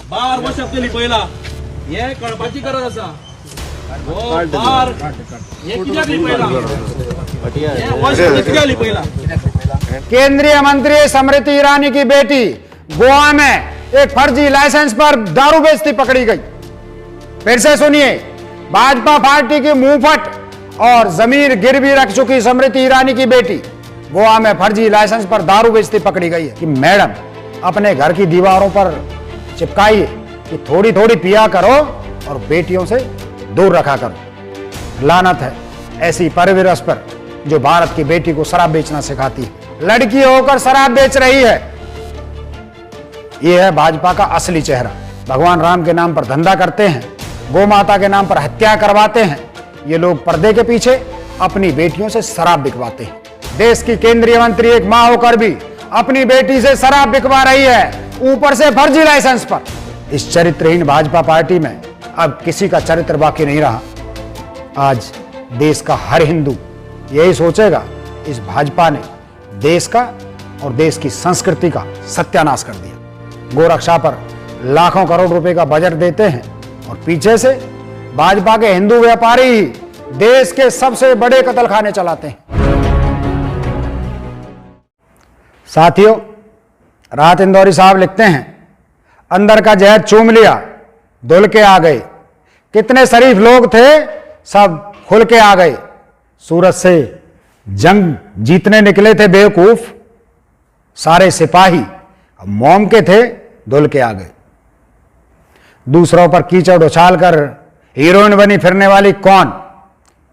बार वर्षात केली पहिला हे कळपाची गरज असा बार पहिला। केंद्रीय मंत्री स्मृति ईरानी की बेटी गोवा में एक फर्जी लाइसेंस पर दारू बेचती पकड़ी गई। फिर से सुनिए, भाजपा पार्टी की मुंहफट और जमीर गिरवी रख चुकी स्मृति ईरानी की बेटी गोवा में फर्जी लाइसेंस पर दारू बेचती पकड़ी गई है कि मैडम अपने घर की दीवारों पर चिपकाइए कि थोड़ी थोड़ी पिया करो और बेटियों से दूर रखा करो। लानत है ऐसी परवरिश पर जो भारत की बेटी को शराब बेचना सिखाती है। लड़की होकर शराब बेच रही है। यह है भाजपा का असली चेहरा। भगवान राम के नाम पर धंधा करते हैं, गौ माता के नाम पर हत्या करवाते हैं। ये लोग पर्दे के पीछे अपनी बेटियों से शराब बिकवाते हैं। देश की केंद्रीय मंत्री एक मां होकर भी अपनी बेटी से शराब बिकवा रही है, ऊपर से फर्जी लाइसेंस पर। इस चरित्रहीन भाजपा पार्टी में अब किसी का चरित्र बाकी नहीं रहा। आज देश का हर हिंदू यही सोचेगा, इस भाजपा ने देश का और देश की संस्कृति का सत्यानाश कर दिया। गोरक्षा पर लाखों करोड़ रुपए का बजट देते हैं और पीछे से भाजपा के हिंदू व्यापारी ही देश के सबसे बड़े कत्लखाने चलाते हैं। साथियों, राहत इंदौरी साहब लिखते हैं, अंदर का जहर चूम लिया, धुल के आ गए। कितने शरीफ लोग थे, सब खुल के आ गए। सूरत से जंग जीतने निकले थे बेवकूफ, सारे सिपाही मौम के थे, धुल के आ गए। दूसरों पर कीचड़ उछालकर हीरोइन बनी फिरने वाली कौन?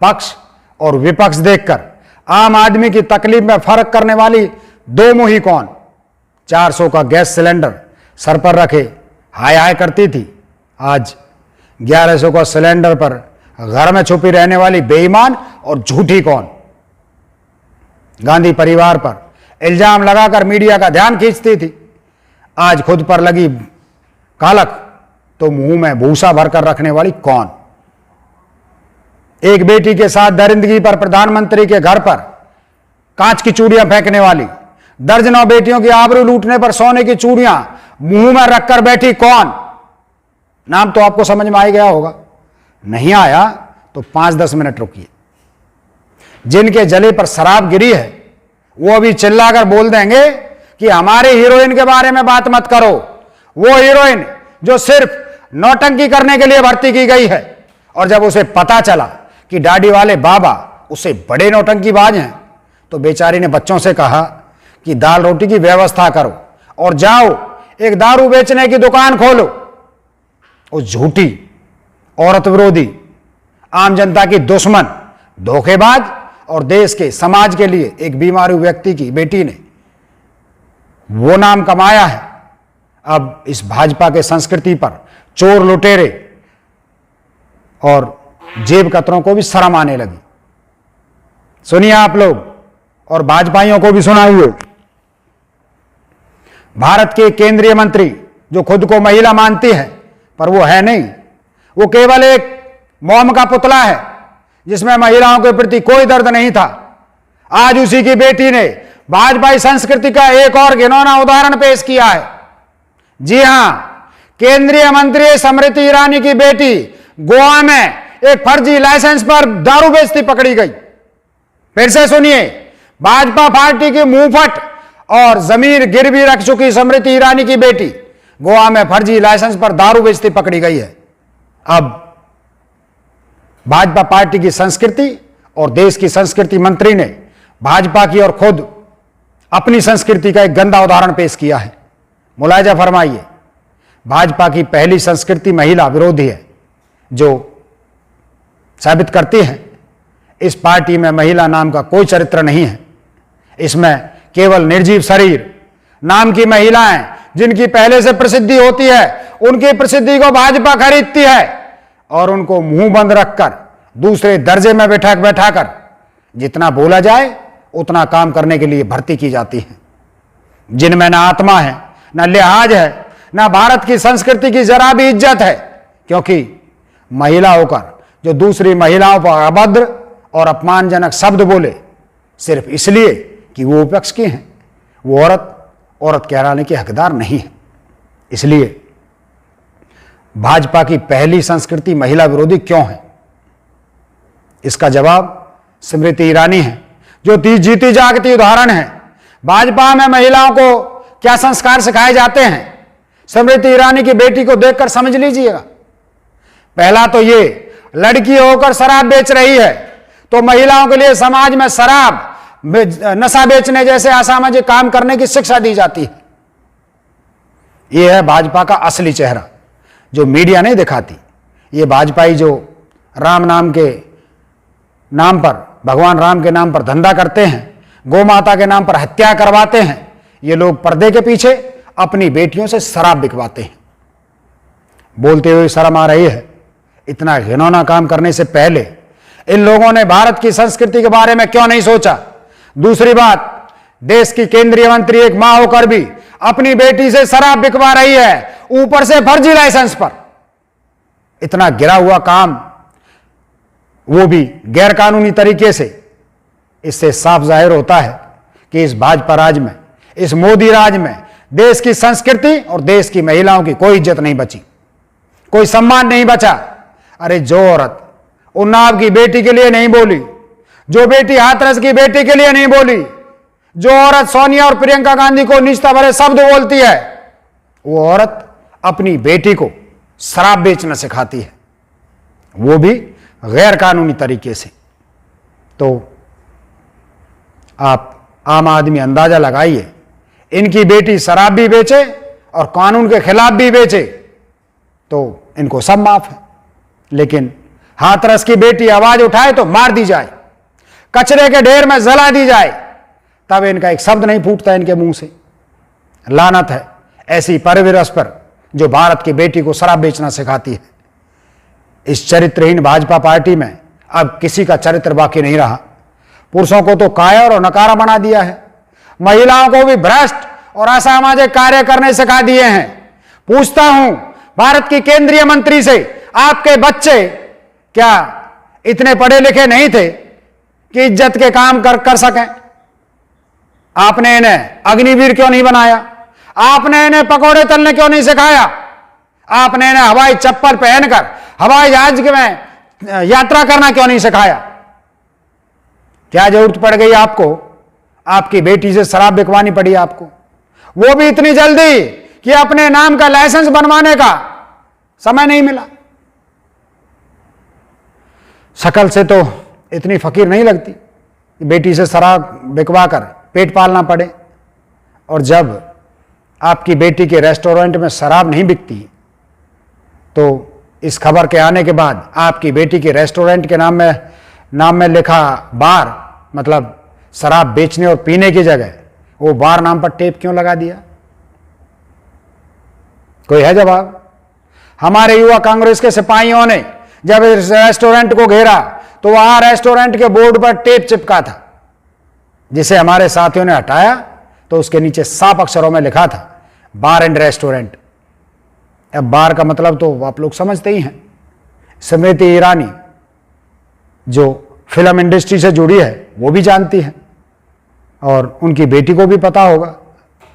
पक्ष और विपक्ष देखकर आम आदमी की तकलीफ में फर्क करने वाली दो मुही कौन? 400 का गैस सिलेंडर सर पर रखे हाय हाय करती थी, आज 1100 का सिलेंडर पर घर में छुपी रहने वाली बेईमान और झूठी कौन? गांधी परिवार पर इल्जाम लगाकर मीडिया का ध्यान खींचती थी, आज खुद पर लगी कालक तो मुंह में भूसा भरकर रखने वाली कौन? एक बेटी के साथ दरिंदगी पर प्रधानमंत्री के घर पर कांच की चूड़ियां फेंकने वाली, दर्जनों बेटियों की आबरू लूटने पर सोने की चूड़ियां मुंह में रखकर बैठी कौन? नाम तो आपको समझ में आ गया होगा, नहीं आया तो 5-10 मिनट रुकिए। जिनके जले पर शराब गिरी है वो अभी चिल्लाकर बोल देंगे कि हमारे हीरोइन के बारे में बात मत करो। वो हीरोइन जो सिर्फ नौटंकी करने के लिए भर्ती की गई है, और जब उसे पता चला कि दाढ़ी वाले बाबा उससे बड़े नौटंकीबाज हैं तो बेचारी ने बच्चों से कहा कि दाल रोटी की व्यवस्था करो और जाओ एक दारू बेचने की दुकान खोलो। उस झूठी, औरत विरोधी, आम जनता की दुश्मन, धोखेबाज और देश के समाज के लिए एक बीमारू व्यक्ति की बेटी ने वो नाम कमाया है। अब इस भाजपा के संस्कृति पर चोर लुटेरे और जेब कतरों को भी शर्म आने लगी। सुनिए आप लोग और भाजपाइयों को भी सुनाइए। भारत के केंद्रीय मंत्री जो खुद को महिला मानती है पर वो है नहीं, वो केवल एक मॉम का पुतला है जिसमें महिलाओं के प्रति कोई दर्द नहीं था। आज उसी की बेटी ने भाजपाई संस्कृति का एक और घिनौना उदाहरण पेश किया है। जी हां, केंद्रीय मंत्री स्मृति ईरानी की बेटी गोवा में एक फर्जी लाइसेंस पर दारू बेचती पकड़ी गई। फिर से सुनिए, भाजपा पार्टी की मुंहफट और जमीर गिरवी रख चुकी स्मृति ईरानी की बेटी गोवा में फर्जी लाइसेंस पर दारू बेचती पकड़ी गई है। अब भाजपा पार्टी की संस्कृति और देश की संस्कृति मंत्री ने भाजपा की और खुद अपनी संस्कृति का एक गंदा उदाहरण पेश किया है। मुलायजा फरमाइए, भाजपा की पहली संस्कृति महिला विरोधी है, जो साबित करती है इस पार्टी में महिला नाम का कोई चरित्र नहीं है। इसमें केवल निर्जीव शरीर नाम की महिलाएं जिनकी पहले से प्रसिद्धि होती है, उनकी प्रसिद्धि को भाजपा खरीदती है और उनको मुंह बंद रखकर दूसरे दर्जे में बैठाकर जितना बोला जाए उतना काम करने के लिए भर्ती की जाती है, जिनमें ना आत्मा है, ना लिहाज है, ना भारत की संस्कृति की जरा भी इज्जत है। क्योंकि महिला होकर जो दूसरी महिलाओं पर अभद्र और अपमानजनक शब्द बोले सिर्फ इसलिए कि वो विपक्ष की हैं, वो औरत औरत कहलाने के हकदार नहीं है। इसलिए भाजपा की पहली संस्कृति महिला विरोधी क्यों है? इसका जवाब स्मृति ईरानी है, जो जीती जागती उदाहरण है। भाजपा में महिलाओं को क्या संस्कार सिखाए जाते हैं, स्मृति ईरानी की बेटी को देखकर समझ लीजिएगा। पहला तो ये, लड़की होकर शराब बेच रही है तो महिलाओं के लिए समाज में शराब, नशा बेचने जैसे असामाजिक काम करने की शिक्षा दी जाती है। यह है भाजपा का असली चेहरा, जो मीडिया नहीं दिखाती। ये भाजपाई जो राम नाम के नाम पर, भगवान राम के नाम पर धंधा करते हैं, गौ माता के नाम पर हत्या करवाते हैं, ये लोग पर्दे के पीछे अपनी बेटियों से शराब बिकवाते हैं। बोलते हुए शर्म आ रही है, इतना घिनौना काम करने से पहले इन लोगों ने भारत की संस्कृति के बारे में क्यों नहीं सोचा? दूसरी बात, देश की केंद्रीय मंत्री एक मां होकर भी अपनी बेटी से शराब बिकवा रही है, ऊपर से फर्जी लाइसेंस पर। इतना गिरा हुआ काम, वो भी गैर कानूनी तरीके से। इससे साफ जाहिर होता है कि इस भाजपा राज में, इस मोदी राज में देश की संस्कृति और देश की महिलाओं की कोई इज्जत नहीं बची, कोई सम्मान नहीं बचा। अरे जो औरत उन्नाव की बेटी के लिए नहीं बोली, जो बेटी हाथरस की बेटी के लिए नहीं बोली, जो औरत सोनिया और प्रियंका गांधी को नीचता भरे शब्द बोलती है, वो औरत अपनी बेटी को शराब बेचना सिखाती है, वो भी गैर कानूनी तरीके से। तो आप आम आदमी अंदाजा लगाइए, इनकी बेटी शराब भी बेचे और कानून के खिलाफ भी बेचे तो इनको सब माफ है। लेकिन हाथरस की बेटी आवाज उठाए तो मार दी जाए, कचरे के ढेर में जला दी जाए, तब इनका एक शब्द नहीं फूटता इनके मुंह से। लानत है ऐसी परवरिश पर जो भारत की बेटी को शराब बेचना सिखाती है। इस चरित्रहीन भाजपा पार्टी में अब किसी का चरित्र बाकी नहीं रहा। पुरुषों को तो कायर और नकारा बना दिया है, महिलाओं को भी भ्रष्ट और असामाजिक कार्य करने सिखा दिए हैं। पूछता हूं भारत की केंद्रीय मंत्री से, आपके बच्चे क्या इतने पढ़े लिखे नहीं थे कि इज्जत के काम कर सकें? आपने इन्हें अग्निवीर क्यों नहीं बनाया? आपने इन्हें पकौड़े तलने क्यों नहीं सिखाया? आपने इन्हें हवाई चप्पल पहनकर हवाई जहाज में यात्रा करना क्यों नहीं सिखाया? क्या जरूरत पड़ गई आपको? आपकी बेटी से शराब बिकवानी पड़ी आपको, वो भी इतनी जल्दी कि अपने नाम का लाइसेंस बनवाने का समय नहीं मिला। शकल से तो इतनी फकीर नहीं लगती कि बेटी से शराब बिकवा कर पेट पालना पड़े। और जब आपकी बेटी के रेस्टोरेंट में शराब नहीं बिकती तो इस खबर के आने के बाद आपकी बेटी के रेस्टोरेंट के नाम में लिखा बार, मतलब शराब बेचने और पीने की जगह वो बार नाम पर टेप क्यों लगा दिया? कोई है जवाब? हमारे युवा कांग्रेस के सिपाहियों ने जब इस रेस्टोरेंट को घेरा तो वहां रेस्टोरेंट के बोर्ड पर टेप चिपका था, जिसे हमारे साथियों ने हटाया तो उसके नीचे साफ अक्षरों में लिखा था बार एंड रेस्टोरेंट। अब बार का मतलब तो आप लोग समझते ही हैं। स्मृति ईरानी जो फिल्म इंडस्ट्री से जुड़ी है वो भी जानती है और उनकी बेटी को भी पता होगा,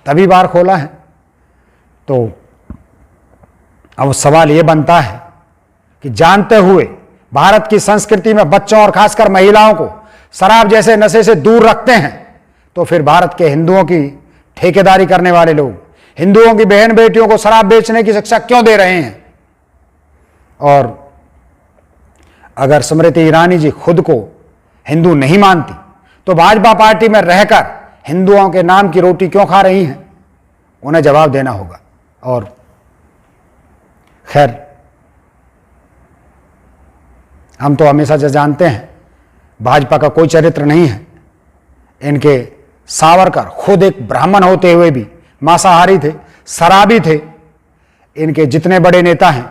तभी बार खोला है। तो अब सवाल ये बनता है कि जानते हुए भारत की संस्कृति में बच्चों और खासकर महिलाओं को शराब जैसे नशे से दूर रखते हैं, तो फिर भारत के हिंदुओं की ठेकेदारी करने वाले लोग हिंदुओं की बहन बेटियों को शराब बेचने की शिक्षा क्यों दे रहे हैं? और अगर स्मृति ईरानी जी खुद को हिंदू नहीं मानती तो भाजपा पार्टी में रहकर हिंदुओं के नाम की रोटी क्यों खा रही हैं? उन्हें जवाब देना होगा। और खैर, हम तो हमेशा से जानते हैं भाजपा का कोई चरित्र नहीं है। इनके सावरकर खुद एक ब्राह्मण होते हुए भी मांसाहारी थे, शराबी थे। इनके जितने बड़े नेता हैं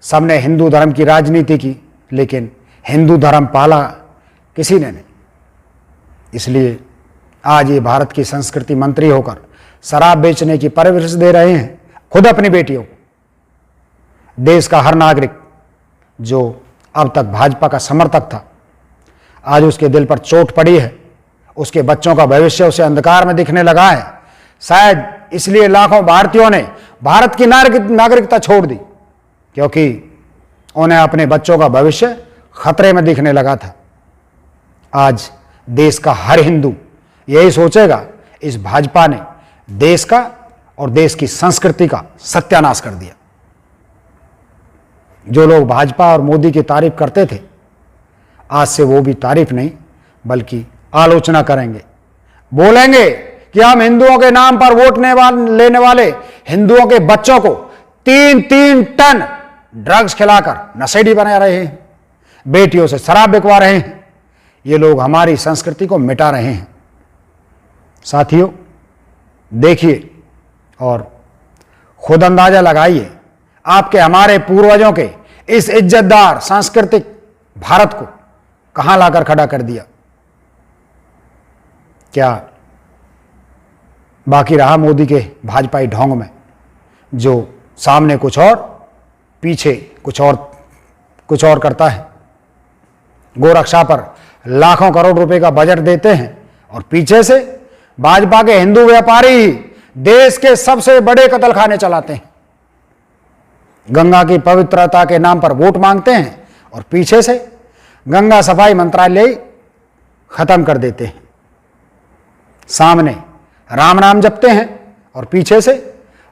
सबने हिंदू धर्म की राजनीति की, लेकिन हिंदू धर्म पाला किसी ने नहीं। इसलिए आज ये भारत की संस्कृति मंत्री होकर शराब बेचने की परवरिश दे रहे हैं खुद अपनी बेटियों को। देश का हर नागरिक जो अब तक भाजपा का समर्थक था, आज उसके दिल पर चोट पड़ी है, उसके बच्चों का भविष्य उसे अंधकार में दिखने लगा है। शायद इसलिए लाखों भारतीयों ने भारत की नागरिकता छोड़ दी, क्योंकि उन्हें अपने बच्चों का भविष्य खतरे में दिखने लगा था। आज देश का हर हिंदू यही सोचेगा, इस भाजपा ने देश का और देश की संस्कृति का सत्यानाश कर दिया। जो लोग भाजपा और मोदी की तारीफ करते थे, आज से वो भी तारीफ नहीं बल्कि आलोचना करेंगे। बोलेंगे कि हम हिंदुओं के नाम पर वोट लेने वाले हिंदुओं के बच्चों को 3-3 टन ड्रग्स खिलाकर नशेड़ी बना रहे हैं, बेटियों से शराब बिकवा रहे हैं। ये लोग हमारी संस्कृति को मिटा रहे हैं। साथियों, देखिए और खुद अंदाजा लगाइए, आपके हमारे पूर्वजों के इस इज्जतदार सांस्कृतिक भारत को कहां लाकर खड़ा कर दिया। क्या बाकी रहा मोदी के भाजपाई ढोंग में, जो सामने कुछ और पीछे कुछ और करता है। गोरक्षा पर लाखों करोड़ रुपए का बजट देते हैं और पीछे से भाजपा के हिंदू व्यापारी ही देश के सबसे बड़े कत्लखाने चलाते हैं। गंगा की पवित्रता के नाम पर वोट मांगते हैं और पीछे से गंगा सफाई मंत्रालय खत्म कर देते हैं। सामने राम नाम जपते हैं और पीछे से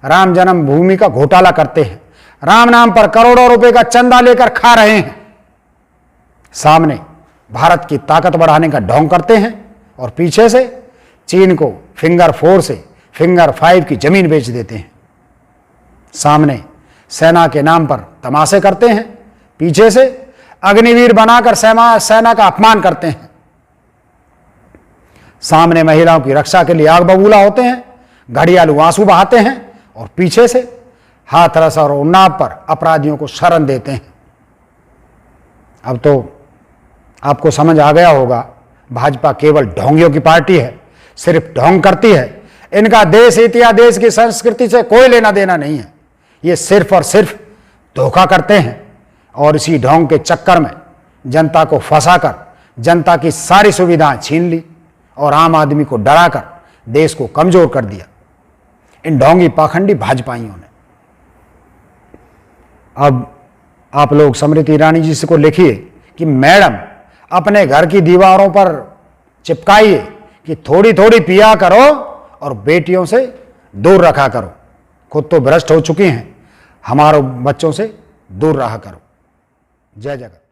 राम जन्मभूमि का घोटाला करते हैं। राम नाम पर करोड़ों रुपए का चंदा लेकर खा रहे हैं। सामने भारत की ताकत बढ़ाने का ढोंग करते हैं और पीछे से चीन को फिंगर 4 से फिंगर 5 की जमीन बेच देते हैं। सामने सेना के नाम पर तमाशे करते हैं, पीछे से अग्निवीर बनाकर सेना का अपमान करते हैं। सामने महिलाओं की रक्षा के लिए आग बबूला होते हैं, घड़ियालू आंसू बहाते हैं और पीछे से हाथरस और उन्नाव पर अपराधियों को शरण देते हैं। अब तो आपको समझ आ गया होगा, भाजपा केवल ढोंगियों की पार्टी है, सिर्फ ढोंग करती है। इनका देश इतिहास, देश की संस्कृति से कोई लेना देना नहीं है। ये सिर्फ और सिर्फ धोखा करते हैं और इसी ढोंग के चक्कर में जनता को फंसाकर जनता की सारी सुविधाएं छीन ली और आम आदमी को डराकर देश को कमजोर कर दिया इन ढोंगी पाखंडी भाजपाइयों ने। अब आप लोग स्मृति ईरानी जी से को लिखिए कि मैडम, अपने घर की दीवारों पर चिपकाइए कि थोड़ी थोड़ी पिया करो और बेटियों से दूर रखा करो। खुद तो भ्रष्ट हो चुकी हैं, हमारे बच्चों से दूर रहा करो। जय जगत।